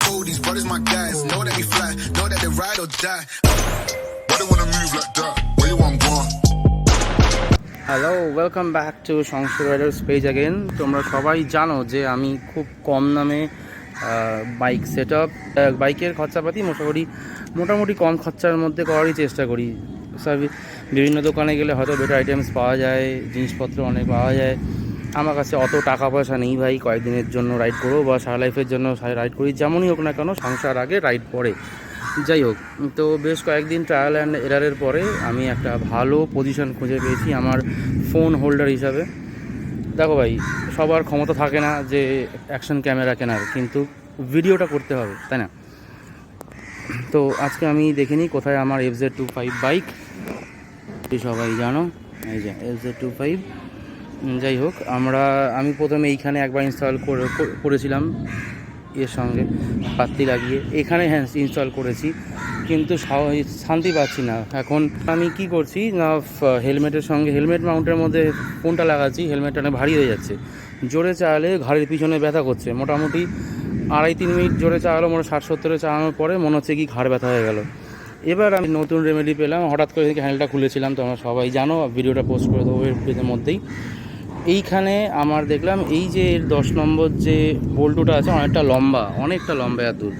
fool, these brothers my guys. Know that we fly, know that they ride or die. Why they wanna move like that? Where you want going? Hello, welcome back to সংশয় Riders page again. তোমরা সবাই জানো যে আমি খুব কম দামে bike set up, বাইকের খরচাপাতি মোটামুটি কম খরচার মধ্যে করারই চেষ্টা করি। বিভিন্ন দোকানে গেলে হয়তো বেটার আইটেমস পাওয়া যায়, জিনিসপত্র অনেক পাওয়া যায়। আমার কাছে অত টাকা পয়সা নেই ভাই, কয়েকদিনের জন্য রাইড করবো বা সারা লাইফের জন্য রাইড করি, যেমনই হোক না কেন সংসার আগে রাইড পরে। যাই হোক, তো বেশ কয়েকদিন ট্রায়াল অ্যান্ড এরারের পরে আমি একটা ভালো পজিশন খুঁজে পেয়েছি আমার ফোন হোল্ডার হিসাবে। দেখো ভাই, সবার ক্ষমতা থাকে না যে অ্যাকশন ক্যামেরা কেনার, কিন্তু ভিডিওটা করতে হবে, তাই না? তো আজকে আমি দেখিনি কোথায় আমার FZ25 বাইক, সবাই জানো এই যে FZ25। যাই হোক, আমি প্রথমে এইখানে একবার ইনস্টল করেছিলাম এর সঙ্গে বাতি লাগিয়ে, এখানে হ্যাঁ ইনস্টল করেছি, কিন্তু শান্তি পাচ্ছি না। এখন আমি কি করছি না, হেলমেটের সঙ্গে হেলমেট মাউন্টের মধ্যে ফোনটা লাগাচ্ছি, হেলমেটটা অনেক ভারী হয়ে যাচ্ছে। জোরে চালালে ঘাড়ের পিছনে ব্যথা করছে, মোটামুটি 2.5-3 মিনিট জোরে চালালো, 60-70 চালানোর পরে মনে হচ্ছে কি ঘাড় ব্যথা হয়ে গেল। এবার আমি নতুন রেমেডি পেলাম, হঠাৎ করে হ্যান্ডেলটা খুলেছিলাম, তো আমরা সবাই জানো, ভিডিওটা পোস্ট করে দেবো এর মধ্যেই। এইখানে আমার দেখলাম এই যে 10 নম্বর যে বোল্টুটা আছে অনেকটা লম্বা এত দূর।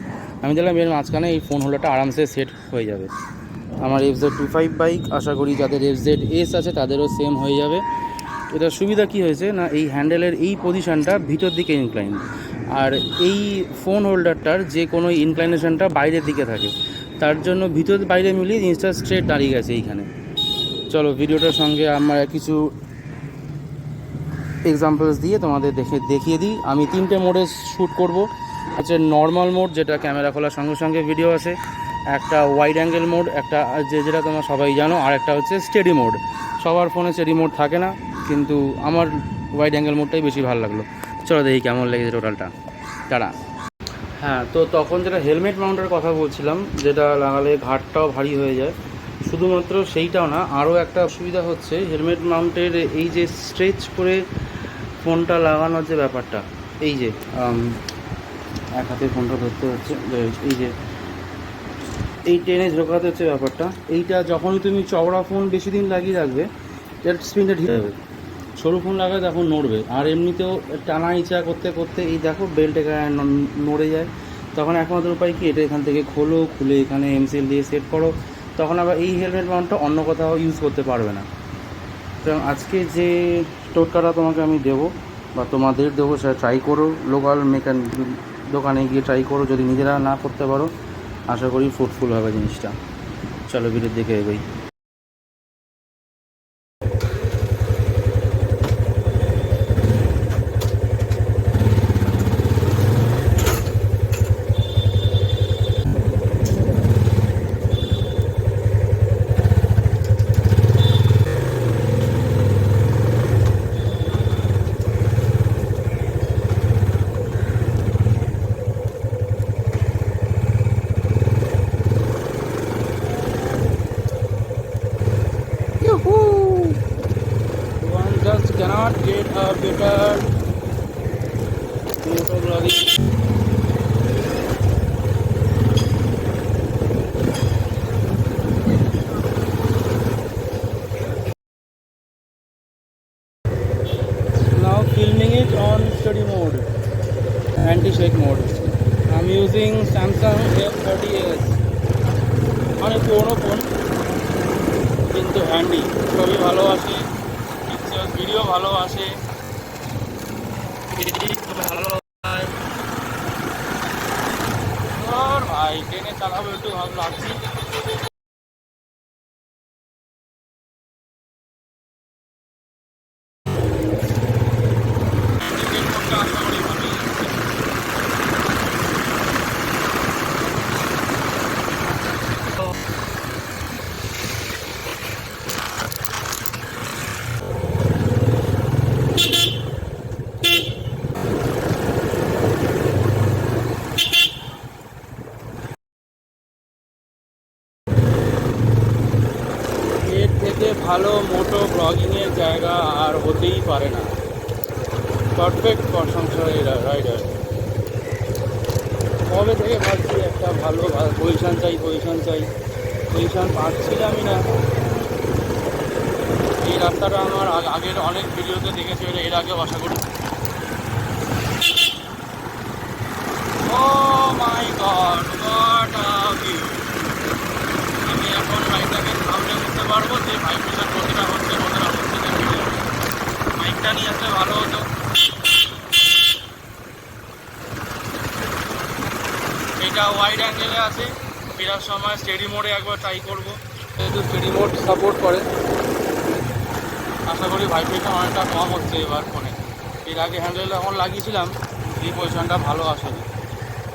আমি দেখলাম এর মাঝখানে এই ফোন হোল্ডারটা আরামসে সেট হয়ে যাবে। আমার FZ25 বাইক, আশা করি যাদের FZS আছে তাদেরও সেম হয়ে যাবে। এটার সুবিধা কি হয়েছে না, এই হ্যান্ডেলের এই পজিশানটা ভিতর দিকে ইনক্লাইন, আর এই ফোন হোল্ডারটার যে কোনো ইনক্লাইনেশনটা বাইরের দিকে থাকে, তার জন্য ভিতর বাইরে মিলিয়ে জিনিসটা স্ট্রেট দাঁড়িয়ে গেছে এইখানে। চলো ভিডিওটার সঙ্গে আমরা কিছু এক্সাম্পলস দিয়ে তোমাদের দেখিয়ে দিই। আমি 3টে মোডে শ্যুট করব। হচ্ছে নর্মাল মোড, যেটা ক্যামেরা খোলার সঙ্গে সঙ্গে ভিডিও আসে, একটা ওয়াইড অ্যাঙ্গেল মোড, একটা যেটা তোমরা সবাই জানো, আর একটা হচ্ছে স্টেডি মোড। সবার ফোনে স্টেডি মোড থাকে না, কিন্তু আমার ওয়াইড অ্যাঙ্গেল মোডটাই বেশি ভালো লাগলো। চলো দেখি কেমন লেগেছে টোটালটা। তারা হ্যাঁ, তো তখন যেটা হেলমেট মাউন্টের কথা বলছিলাম, যেটা লাগালে ঘাটটাও ভারী হয়ে যায়, শুধুমাত্র সেইটাও না, আরও একটা সুবিধা হচ্ছে হেলমেট মাউন্টের এই যে স্ট্রেচ করে ফোনটা লাগানোর যে ব্যাপারটা, এই যে এক হাতে ফোনটা ধরতে হচ্ছে, এই যে এই টেনে ঝোঁকাতে হচ্ছে ব্যাপারটা, এইটা যখনই তুমি চওড়া ফোন বেশি দিন লাগিয়ে রাখবে, এর স্পিনটা ঢিলে যাবে। সরু ফোন লাগালে তখন নড়বে, আর এমনিতেও টানা ইচ্ছা করতে করতে এই দেখো বেল্ট নড়ে যায়। তখন একমাত্র উপায় কি, এটা এখান থেকে খুলে এখানে MCL দিয়ে সেট করো, তখন আবার এই হেলমেট মাউন্টটা অন্য কোথাও ইউজ করতে পারবে না। তো আজকে যে টোটকাটা তোমাকে আমি দেবো বা তোমাদের দেবো, সেটা ট্রাই করো, লোকাল মেকানিক দোকানে গিয়ে ট্রাই করো। যদি নিজেরা না করতে পারো, আশা করি ফ্রুটফুল হবে জিনিসটা। চলো ভিডিও দেখে এগোই। One just cannot get a better motovlogging. Now filming it on steady mode, anti-shake mode. I'm using Samsung F30s. অনেক পুরোনো ফোন, কিন্তু হ্যান্ডি, ছবি ভালো আসে, পিকচার ভিডিও ভালো আসে, ভালো হয়। ভাই ট্রেনে চালাবো একটু ভালো লাগছে। ভালো মোটো ব্লগিংয়ের জায়গা আর হতেই পারে না। পারফেক্ট ফর সংসার রাইডার। কবে থেকে ভাবছি একটা ভালো পজিশান চাই, পজিশান পাচ্ছিলামই না। এই রাস্তাটা আমার আগের অনেক ভিডিওতে দেখেছি, এর আগেও আশা করি। ও মাই গড, হোয়াট আ ভিউ! আমি এখন বাইকটাকে সামনে উঠতে পারবো যে ভাইব্রেশন কতটা হচ্ছে দেখে। বাইকটা নিয়ে আসলে ভালো হতো। এটা ওয়াইড অ্যাঙ্গেলে আছে, ফেরার সময় স্টেডি মোডে একবার ট্রাই করবো, যেহেতু স্টেডি মোড সাপোর্ট করে। আশা করি ভাইব্রেশন অনেকটা কম হচ্ছে এবার ফোনে। এর আগে হ্যান্ডেল এখন লাগিয়েছিলাম, এই পজিশনটা ভালো আসেনি।